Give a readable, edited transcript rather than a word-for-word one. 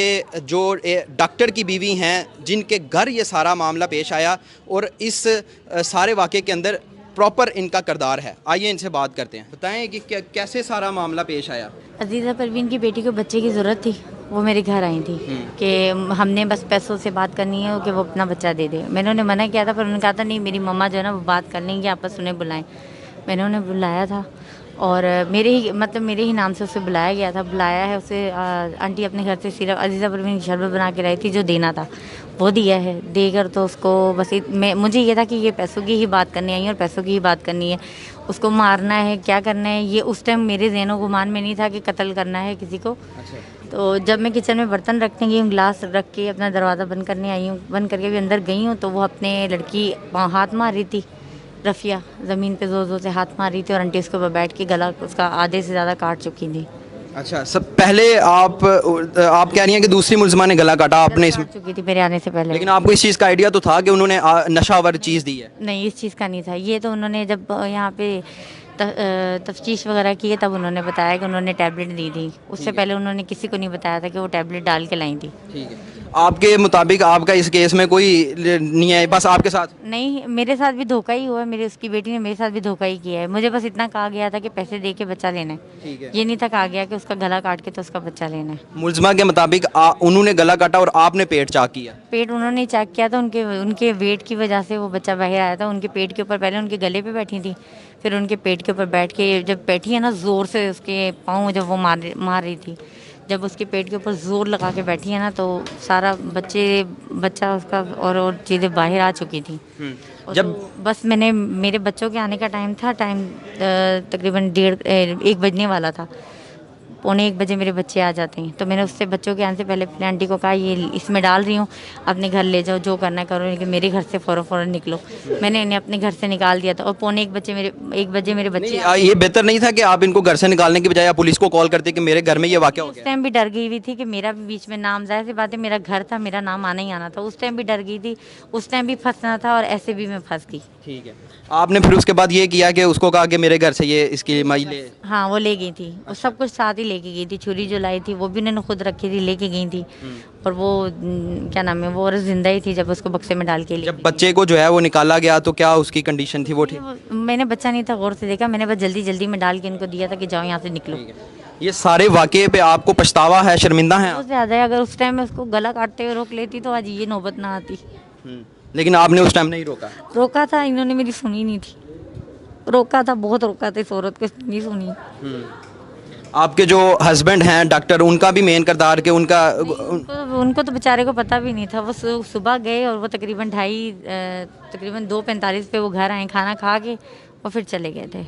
ये जो डॉक्टर की बीवी हैं जिनके घर ये सारा मामला पेश आया और इस सारे वाक़े के अंदर प्रॉपर इनका किरदार है। आइए इनसे बात करते हैं, बताएं कि कैसे सारा मामला पेश आया। अजीज़ा परवीन की बेटी को बच्चे की ज़रूरत थी, वो मेरे घर आई थी कि हमने बस पैसों से बात करनी है कि वो अपना बच्चा दे दे। मैंने उन्हें मना किया था, पर उन्होंने कहा था नहीं, मेरी मम्मा जो है ना वो बात कर लेंगी, आपस उन्हें बुलाएं। मैंने उन्हें बुलाया था और मेरे ही नाम से उसे बुलाया गया था। बुलाया है उसे, आंटी अपने घर से सिर्फ अजीज़ा परवीन की शरबत बना के लाई थी, जो देना था वो दिया है। देकर तो उसको बस मुझे ये था कि ये पैसों की ही बात करनी आई है और पैसों की ही बात करनी है। उसको मारना है, क्या करना है, ये उस टाइम मेरे ज़हन गुमान में नहीं था कि कत्ल करना है किसी को। अच्छा। तो जब मैं किचन में बर्तन रखने गई हूँ, गिलास रख के अपना दरवाज़ा बंद करने आई हूँ, बंद करके भी अंदर गई हूँ, तो वो अपने लड़की हाथ मार रही थी, रफ़िया ज़मीन पे ज़ोर ज़ोर से हाथ मार रही थी और आंटी उसके ऊपर बैठ के गला उसका आधे से ज़्यादा काट चुकी थी। अच्छा, सब पहले आप कह रही हैं कि दूसरी मुलज़िमा ने गला काटा आपने इसमें चुकी थी मेरे आने से पहले। लेकिन आपको इस चीज़ का आइडिया तो था कि उन्होंने नशावर चीज़ दी है? नहीं, इस चीज़ का नहीं था। ये तो उन्होंने जब यहाँ पे तफ्तीश वगैरह की है तब उन्होंने बताया कि उन्होंने टैबलेट दी थी। उससे पहले उन्होंने किसी को नहीं बताया था कि वो टैबलेट डाल के लाई थी। ठीक है। आपके मुताबिक आपका इस केस में कोई नहीं है, बस आपके साथ? नहीं, मेरे साथ भी धोखा ही हुआ है। मेरी उसकी बेटी ने मेरे साथ भी धोखा ही किया है। मुझे बस इतना कहा गया था कि पैसे दे के बच्चा लेना है। ठीक है। ये नहीं था कहा गया कि उसका गला काट के तो उसका बच्चा लेना है। मुलज़िमा के मुताबिक उन्होंने गला काटा और आपने पेट चाक किया? पेट उन्होंने चेक किया था, उनके वेट की वजह से वो बच्चा बाहर आया था। उनके पेट के ऊपर, पहले उनके गले पे बैठी थी, फिर उनके पेट के ऊपर बैठ के जब बैठी है ना, ज़ोर से उसके पाँव जब वो मार रही थी, जब उसके पेट के ऊपर ज़ोर लगा के बैठी है ना, तो सारा बच्चा उसका और चीज़ें बाहर आ चुकी थी। जब तो बस मेरे बच्चों के आने का टाइम था, तकरीबन 1 बजने वाला था। 1:45 बजे मेरे बच्चे आ जाते हैं, तो मैंने उससे बच्चों के आने से पहले अपने आंटी को कहा ये इसमें डाल रही हूँ, अपने घर ले जाओ, जो करना है करो, लेकिन मेरे घर से फ़ौरन निकलो। मैंने इन्हें अपने घर से निकाल दिया था और 1:45 बजे मेरे बच्चे ये बेहतर नहीं था कि आप इनको घर से निकालने की बजाय आप पुलिस को कॉल करते कि मेरे घर में ये वाक़या हो गया? उस टाइम भी डर गई हुई थी कि मेरा भी बीच में नाम, ज़ाहिर सी बात है मेरा घर था, मेरा नाम आना ही आना था। उस टाइम भी डर गई थी, उस टाइम भी फंसना था और ऐसे भी मैं फंस गई। ठीक है। आपने फिर उसके बाद ये किया कि उसको कहा कि मेरे घर से ये इसकी माई ले? हाँ, वो ले गई थी। वो सब कुछ साथ ही लेके गई थी। छुरी जो लाई थी वो भी उन्होंने खुद रखी थी, लेके गई थी। और वो क्या नाम है, वो औरत जिंदा ही थी जब उसको बक्से में डाल के जब बच्चे को जो है वो निकाला गया तो क्या उसकी कंडीशन थी? वो ठीक? मैंने बच्चा नहीं था गौर से देखा, मैंने बस जल्दी जल्दी में डाल के इनको दिया था कि जाओ यहाँ से निकलो। ये सारे वाक़े पे आपको पछतावा है, शर्मिंदा है? बहुत ज़्यादा है। अगर उस टाइम में उसको गला काटते हुए रोक लेती तो आज ये नौबत ना आती। लेकिन आपने उस टाइम नहीं रोका? रोका था, इन्होंने मेरी सुनी नहीं थी। रोका था, बहुत रोका था, इस औरत को नहीं सुनी। आपके जो हस्बैंड हैं डॉक्टर, उनका भी मेन किरदार के उनको तो बेचारे को पता भी नहीं था। वो सुबह गए और वो तकरीबन 2:45 पे वो घर आए, खाना खा के और फिर चले गए थे।